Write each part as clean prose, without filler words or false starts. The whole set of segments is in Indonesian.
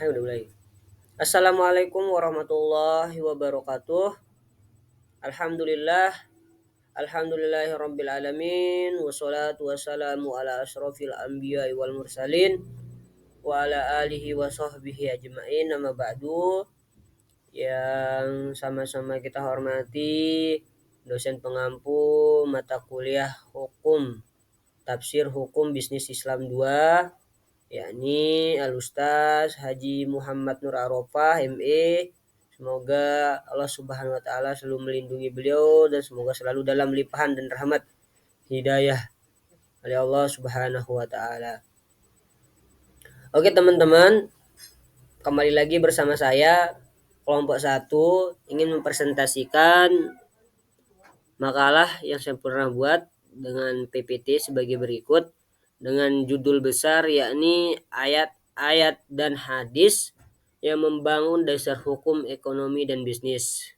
Udah mulai. Assalamualaikum warahmatullahi wabarakatuh. Alhamdulillah, alhamdulillahirabbil alamin, wassalatu wassalamu ala asyrofil anbiya'i wal mursalin wa ala alihi wa sahbihi ajmain. Amma ba'du. Yang sama-sama kita hormati dosen pengampu mata kuliah hukum Tafsir Hukum Bisnis Islam 2, yakni Al-Ustaz Haji Muhammad Nur Arofah ME. Semoga Allah Subhanahu wa taala selalu melindungi beliau dan semoga selalu dalam limpahan dan rahmat hidayah oleh Allah Subhanahu wa taala. Oke teman-teman, kembali lagi bersama saya kelompok 1 ingin mempresentasikan makalah yang saya pernah buat dengan PPT sebagai berikut dengan judul besar yakni ayat-ayat dan hadis yang membangun dasar hukum, ekonomi, dan bisnis.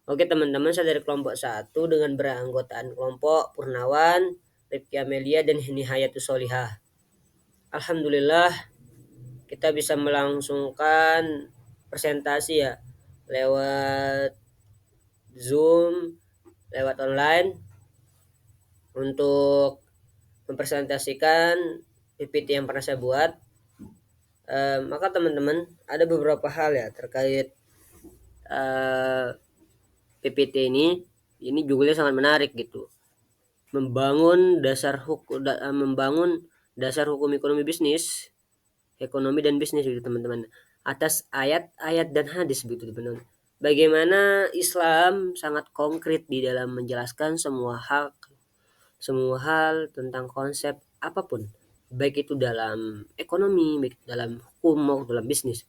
Oke teman-teman, saya dari kelompok 1 dengan beranggotaan kelompok Purnawan, Rifki Amelia, dan Nihayatus Solihah. Alhamdulillah kita bisa melangsungkan presentasi ya lewat Zoom, lewat online untuk mempresentasikan PPT yang pernah saya buat. Maka teman-teman ada beberapa hal ya terkait PPT ini judulnya sangat menarik gitu. Membangun dasar hukum ekonomi dan bisnis gitu teman-teman. Atas ayat-ayat dan hadis begitu teman-teman. Bagaimana Islam sangat konkret di dalam menjelaskan semua hal tentang konsep apapun, baik itu dalam ekonomi, baik dalam hukum maupun dalam bisnis.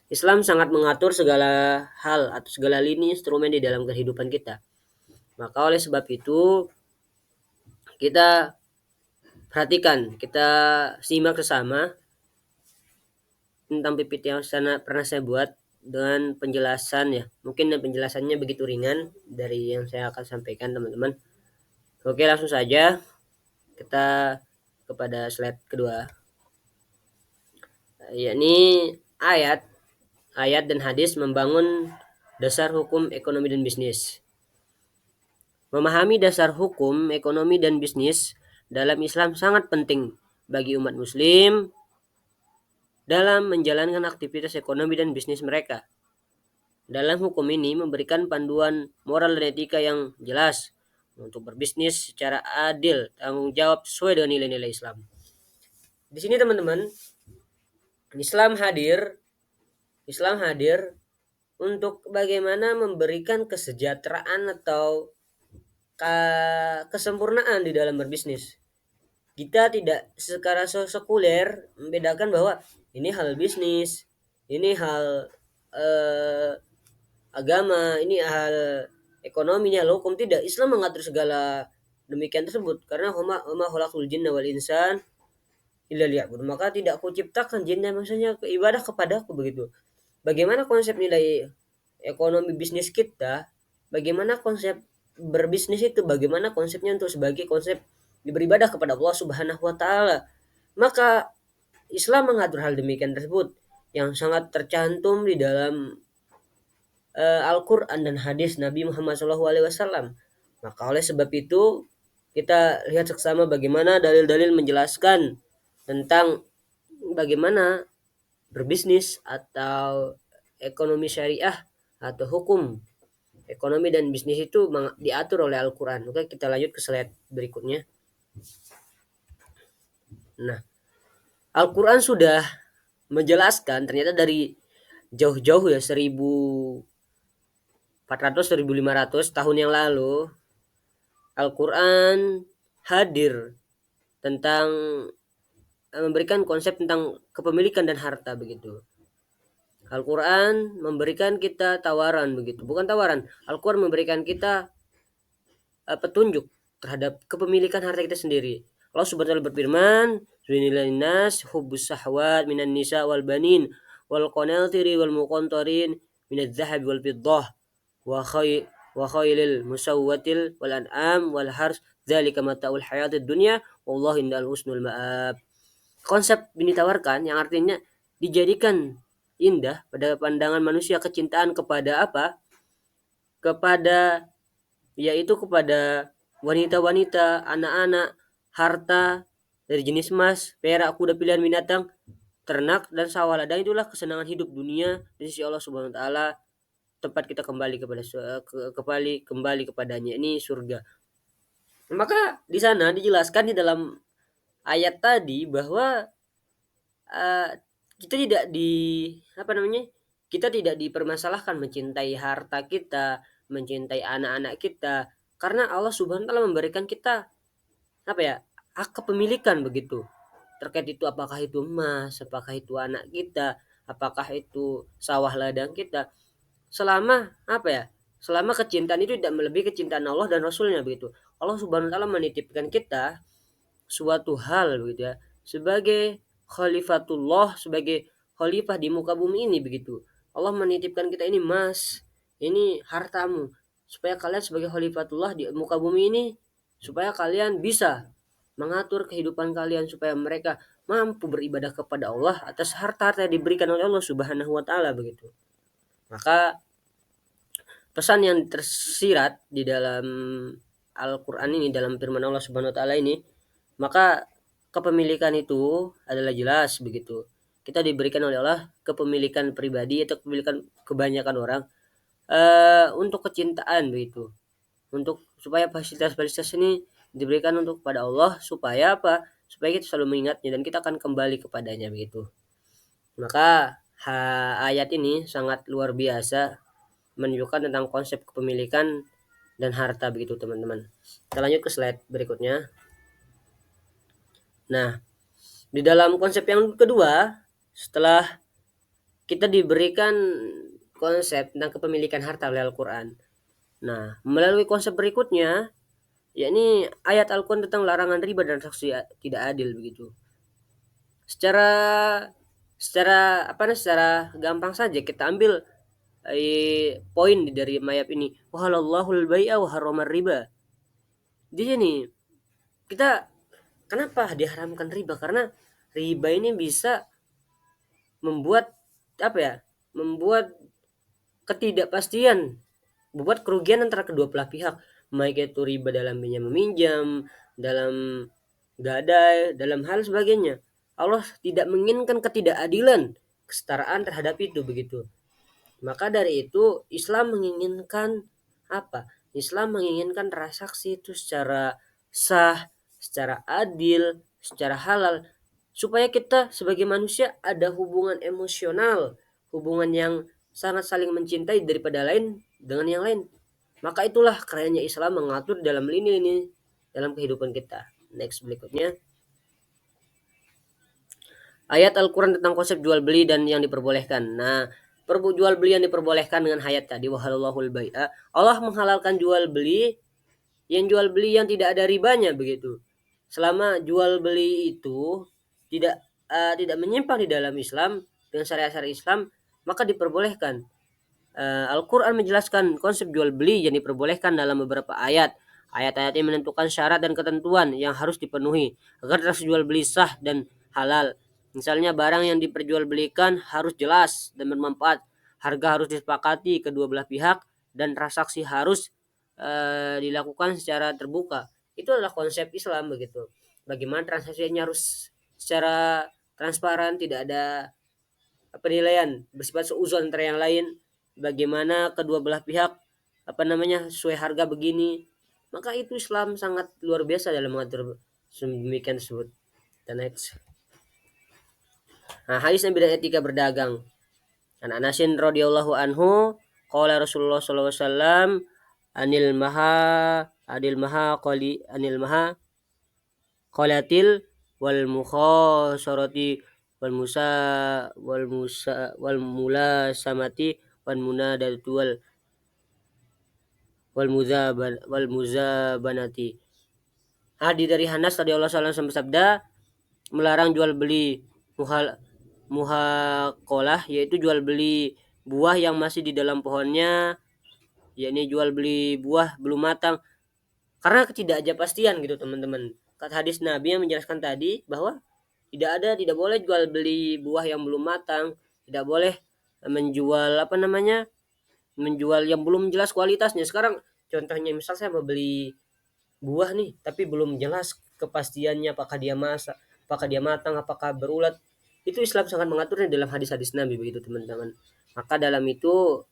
Islam sangat mengatur segala hal atau segala lini instrumen di dalam kehidupan kita. Maka oleh sebab itu kita perhatikan, kita simak bersama tentang PPT yang pernah saya buat dengan penjelasan ya. Mungkin penjelasannya begitu ringan dari yang saya akan sampaikan teman-teman. Oke, langsung saja kita kepada slide kedua. Yakni ayat dan hadis membangun dasar hukum ekonomi dan bisnis. Memahami dasar hukum ekonomi dan bisnis dalam Islam sangat penting bagi umat muslim dalam menjalankan aktivitas ekonomi dan bisnis mereka. Dalam hukum ini memberikan panduan moral dan etika yang jelas untuk berbisnis secara adil, tanggung jawab sesuai dengan nilai-nilai Islam. Di sini teman-teman, Islam hadir untuk bagaimana memberikan kesejahteraan atau kesempurnaan di dalam berbisnis. Kita tidak secara sekuler membedakan bahwa ini hal bisnis, ini hal agama, ini hal ekonomi, ini hal hukum. Tidak, Islam mengatur segala demikian tersebut karena huma khalaqul jinna wal insan illa liya'budun. Maka tidak aku ciptakan jin dan manusia ibadah kepadaku begitu. Bagaimana konsep nilai ekonomi bisnis kita? Bagaimana konsep berbisnis itu? Bagaimana konsepnya untuk sebagai konsep beribadah kepada Allah Subhanahu wa taala? Maka Islam mengatur hal demikian tersebut yang sangat tercantum di dalam Al-Quran dan hadis Nabi Muhammad SAW. Maka oleh sebab itu kita lihat bersama bagaimana dalil-dalil menjelaskan tentang bagaimana berbisnis atau ekonomi syariah atau hukum ekonomi dan bisnis itu diatur oleh Al-Quran. Oke, kita lanjut ke slide berikutnya. Nah, Al-Quran sudah menjelaskan ternyata dari jauh-jauh ya 1400-1500 tahun yang lalu Al-Quran hadir tentang memberikan konsep tentang kepemilikan dan harta begitu. Al-Quran memberikan kita tawaran begitu, bukan tawaran. Al-Quran memberikan kita petunjuk terhadap kepemilikan harta kita sendiri. Allah Subhanahu wa taala berfirman, "Zuyyinalin-nas hubbus sahawat minan nisa wal banin wal qanatiri wal muqantarin minadz zahabi wal fiddah wa khaylil musawwatil wal an'am wal hars dzalika mata'ul hayatid dunya wallahu indal husnul ma'ab." Konsep ini ditawarkan yang artinya dijadikan indah pada pandangan manusia kecintaan kepada apa? Kepada yaitu kepada wanita-wanita, anak-anak, harta dari jenis emas, perak, kuda pilihan binatang, ternak dan sawah ladang, itulah kesenangan hidup dunia di sisi Allah Subhanahu wa taala, tempat kita kembali kepada kembali kepadanya, ini surga. Maka di sana dijelaskan di dalam ayat tadi bahwa uh, kita tidak apa namanya? Kita tidak dipermasalahkan mencintai harta kita, mencintai anak-anak kita, karena Allah Subhanahu wa taala memberikan kita apa ya? Hak kepemilikan begitu. Terkait itu apakah itu emas, apakah itu anak kita, apakah itu sawah ladang kita. Selama apa ya? Selama kecintaan itu tidak melebihi kecintaan Allah dan Rasulnya begitu. Allah Subhanahu wa taala menitipkan kita suatu hal begitu ya, sebagai khalifatullah, sebagai khalifah di muka bumi ini begitu. Allah menitipkan kita ini, Mas, ini hartamu, supaya kalian sebagai khalifatullah di muka bumi ini, supaya kalian bisa mengatur kehidupan kalian, supaya mereka mampu beribadah kepada Allah atas harta-harta yang diberikan oleh Allah Subhanahu wa taala begitu. Maka pesan yang tersirat di dalam Al-Qur'an ini, dalam firman Allah Subhanahu wa taala ini, maka kepemilikan itu adalah jelas begitu. Kita diberikan oleh Allah kepemilikan pribadi atau kepemilikan kebanyakan orang untuk kecintaan begitu. Untuk supaya fasilitas-fasilitas ini diberikan untuk kepada Allah, supaya apa? Supaya kita selalu mengingatnya dan kita akan kembali kepadanya begitu. Maka ayat ini sangat luar biasa menunjukkan tentang konsep kepemilikan dan harta begitu teman-teman. Kita lanjut ke slide berikutnya. Nah, di dalam konsep yang kedua, setelah kita diberikan konsep tentang kepemilikan harta oleh Al-Quran. Nah, melalui konsep berikutnya, yakni ayat Al-Quran tentang larangan riba dan transaksi tidak adil begitu. Secara gampang saja kita ambil poin dari ayat ini. Wahallahul bai'a wa harramar riba. Di sini kita kenapa diharamkan riba? Karena riba ini bisa membuat apa ya? Membuat ketidakpastian, membuat kerugian antara kedua belah pihak, baik itu riba dalam pinjam meminjam, dalam gadai, dalam hal sebagainya. Allah tidak menginginkan ketidakadilan, kesetaraan terhadap itu begitu. Maka dari itu Islam menginginkan apa? Islam menginginkan transaksi itu secara sah, secara adil, secara halal, supaya kita sebagai manusia ada hubungan emosional, hubungan yang sangat saling mencintai daripada lain dengan yang lain. Maka itulah kerennya Islam mengatur dalam lini-lini dalam kehidupan kita. Next berikutnya. Ayat Al-Quran tentang konsep jual beli dan yang diperbolehkan. Nah, jual beli yang diperbolehkan dengan ayat tadi, wahallahul bai'a. Allah menghalalkan jual beli yang tidak ada ribanya begitu. Selama jual beli itu tidak menyimpang di dalam Islam dengan syariat-syariat Islam, maka diperbolehkan. Al-Quran menjelaskan konsep jual beli yang diperbolehkan dalam beberapa ayat. Ayat-ayat ini menentukan syarat dan ketentuan yang harus dipenuhi agar transaksi jual beli sah dan halal. Misalnya barang yang diperjualbelikan harus jelas dan bermanfaat, harga harus disepakati kedua belah pihak, dan transaksi harus dilakukan secara terbuka. Itu adalah konsep Islam begitu. Bagaimana transaksinya harus secara transparan, tidak ada penilaian bersifat seuzon antara yang lain. Bagaimana kedua belah pihak sesuai harga begini. Maka itu Islam sangat luar biasa dalam mengatur demikian tersebut. Dan next. Nah, hadis Nabi dan etika berdagang. An Anasin radhiyallahu anhu, qala Rasulullah sallallahu alaihi wasallam, anil maha qalatil wal mukhasarati wal mulasamati wal munadatu wal muzabanati. Hadis dari Hanas radhiyallahu anhu bersabda, melarang jual beli muhaqalah, yaitu jual beli buah yang masih di dalam pohonnya, yakni jual beli buah belum matang, karena ketidakpastian gitu teman-teman. Kata hadis Nabi yang menjelaskan tadi bahwa tidak boleh jual beli buah yang belum matang, tidak boleh menjual menjual yang belum jelas kualitasnya. Sekarang contohnya misal saya mau beli buah nih, tapi belum jelas kepastiannya apakah dia matang, apakah berulat. Itu Islam sangat mengaturnya dalam hadis-hadis Nabi begitu teman-teman. Maka dalam itu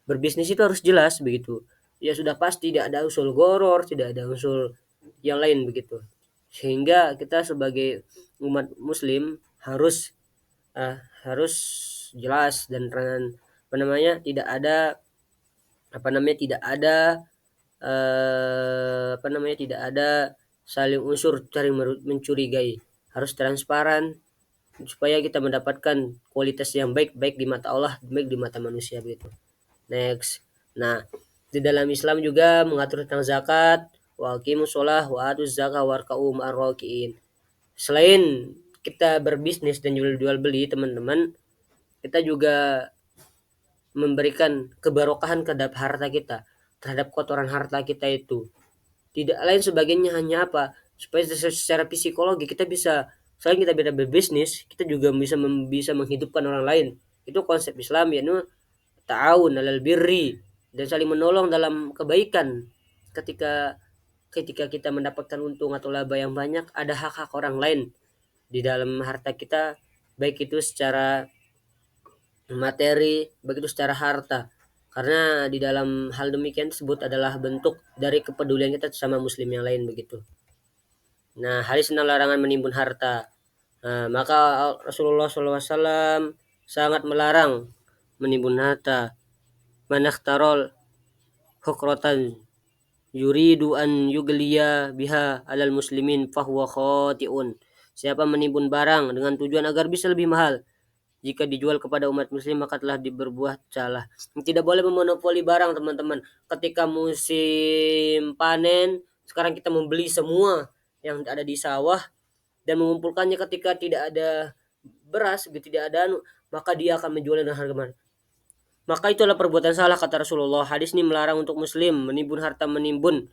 berbisnis itu harus jelas begitu. Ya sudah pasti tidak ada unsur goror, tidak ada unsur yang lain begitu. Sehingga kita sebagai umat muslim harus jelas dan tidak ada saling unsur saling mencurigai. Harus transparan supaya kita mendapatkan kualitas yang baik di mata Allah, baik di mata manusia begitu. Next. Nah, di dalam Islam juga mengatur tentang zakat, wa aqimus shalah wa atuz zakah warka'u ma'ar rakiin. Selain kita berbisnis dan jual beli teman-teman, kita juga memberikan keberkahan terhadap harta kita, terhadap kotoran harta kita itu. Tidak lain sebagainya hanya apa? Supaya secara psikologi kita bisa, selain kita bisa berbisnis, kita juga bisa menghidupkan orang lain. Itu konsep Islam, yaitu ta'awun 'alal birri, dan saling menolong dalam kebaikan. Ketika ketika kita mendapatkan untung atau laba yang banyak, ada hak-hak orang lain di dalam harta kita, baik itu secara materi, begitu secara harta. Karena di dalam hal demikian tersebut adalah bentuk dari kepedulian kita sama muslim yang lain begitu. Nah, hadis tentang larangan menimbun harta. Nah, maka Rasulullah SAW sangat melarang menimbun harta. Man ikhtarol hukratan yuridu an yugliya biha alal muslimin fahuwa khati'un. Siapa menimbun barang dengan tujuan agar bisa lebih mahal, jika dijual kepada umat muslim maka telah berbuat salah. Tidak boleh memonopoli barang teman-teman. Ketika musim panen, sekarang kita membeli semua yang ada di sawah dan mengumpulkannya ketika tidak ada beras, tidak ada maka dia akan menjualnya dengan harga mahal. Maka itulah perbuatan salah kata Rasulullah. Hadis ini melarang untuk muslim menimbun harta. Menimbun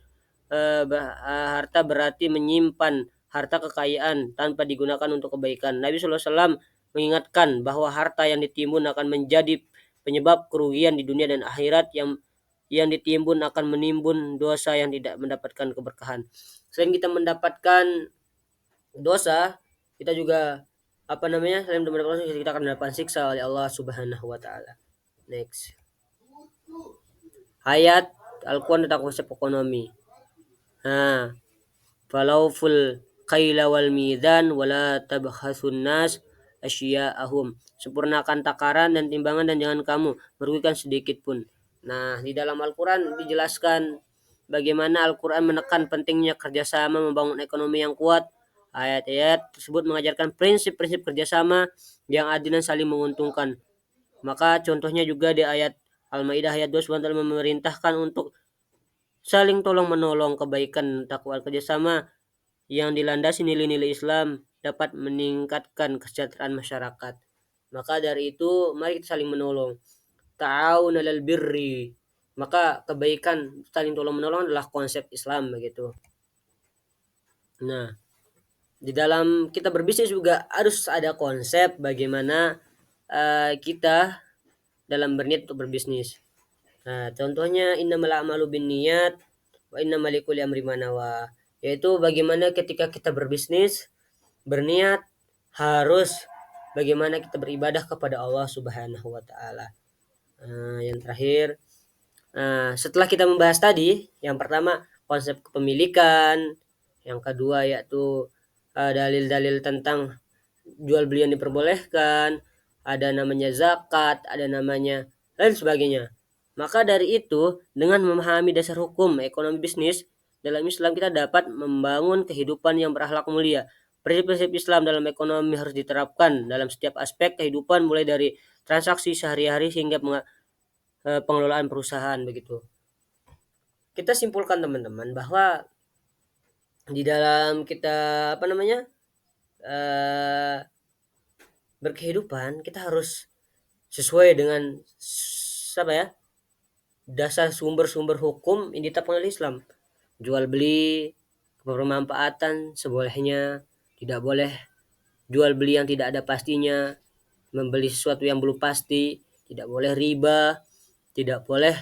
harta berarti menyimpan harta kekayaan tanpa digunakan untuk kebaikan. Nabi SAW mengingatkan bahwa harta yang ditimbun akan menjadi penyebab kerugian di dunia dan akhirat. Yang ditimbun akan menimbun dosa yang tidak mendapatkan keberkahan. Selain kita mendapatkan dosa, kita juga selain mendapatkan dosa, kita akan mendapatkan siksa oleh Allah Subhanahu wa taala. Next. Ayat Al-Quran tentang konsep ekonomi. Falauful qaila wal mizan wala tabkhasun nas asya'ahum. Sempurnakan takaran dan timbangan dan jangan kamu merugikan sedikit pun. Nah, di dalam Al-Quran dijelaskan bagaimana Al-Quran menekan pentingnya kerjasama membangun ekonomi yang kuat. Ayat-ayat tersebut mengajarkan prinsip-prinsip kerjasama yang adil dan saling menguntungkan. Maka contohnya juga di ayat Al-Maidah ayat 2 SWT memerintahkan untuk saling tolong menolong, kebaikan, takwa, kerjasama yang dilandasi nilai-nilai Islam dapat meningkatkan kesejahteraan masyarakat. Maka dari itu mari kita saling menolong. Ta'awun 'alal birri. Maka kebaikan, saling tolong menolong adalah konsep Islam begitu. Nah, di dalam kita berbisnis juga harus ada konsep bagaimana kita dalam berniat untuk berbisnis. Nah, contohnya innamal a'malu binniyat wa innamal likulli amrin ma nawa, yaitu bagaimana ketika kita berbisnis berniat harus bagaimana kita beribadah kepada Allah Subhanahu wa taala. Yang terakhir, setelah kita membahas tadi, yang pertama konsep kepemilikan, yang kedua yaitu dalil-dalil tentang jual beli yang diperbolehkan, ada namanya zakat, ada namanya lain sebagainya. Maka dari itu, dengan memahami dasar hukum ekonomi bisnis dalam Islam, kita dapat membangun kehidupan yang berakhlak mulia. Prinsip-prinsip Islam dalam ekonomi harus diterapkan dalam setiap aspek kehidupan, mulai dari transaksi sehari-hari hingga pengelolaan perusahaan begitu. Kita simpulkan teman-teman bahwa di dalam kita berkehidupan, kita harus sesuai dengan dasar sumber-sumber hukum yang ditetapkan oleh Islam. Jual beli, bermanfaatan sebolehnya, tidak boleh jual beli yang tidak ada pastinya, membeli sesuatu yang belum pasti, tidak boleh riba, tidak boleh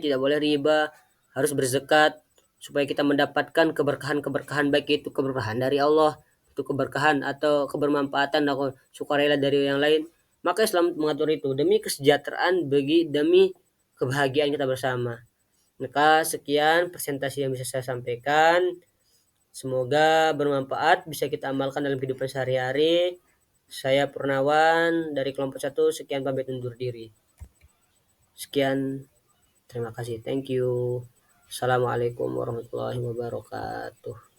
tidak boleh riba, harus berzakat supaya kita mendapatkan keberkahan-keberkahan, baik itu keberkahan dari Allah, itu keberkahan atau kebermanfaatan atau sukarela dari yang lain. Maka Islam mengatur itu demi kesejahteraan demi kebahagiaan kita bersama. Maka sekian presentasi yang bisa saya sampaikan. Semoga bermanfaat, bisa kita amalkan dalam kehidupan sehari-hari. Saya Purnawan dari kelompok 1, sekian pamit undur diri. Sekian, terima kasih. Thank you. Assalamualaikum warahmatullahi wabarakatuh.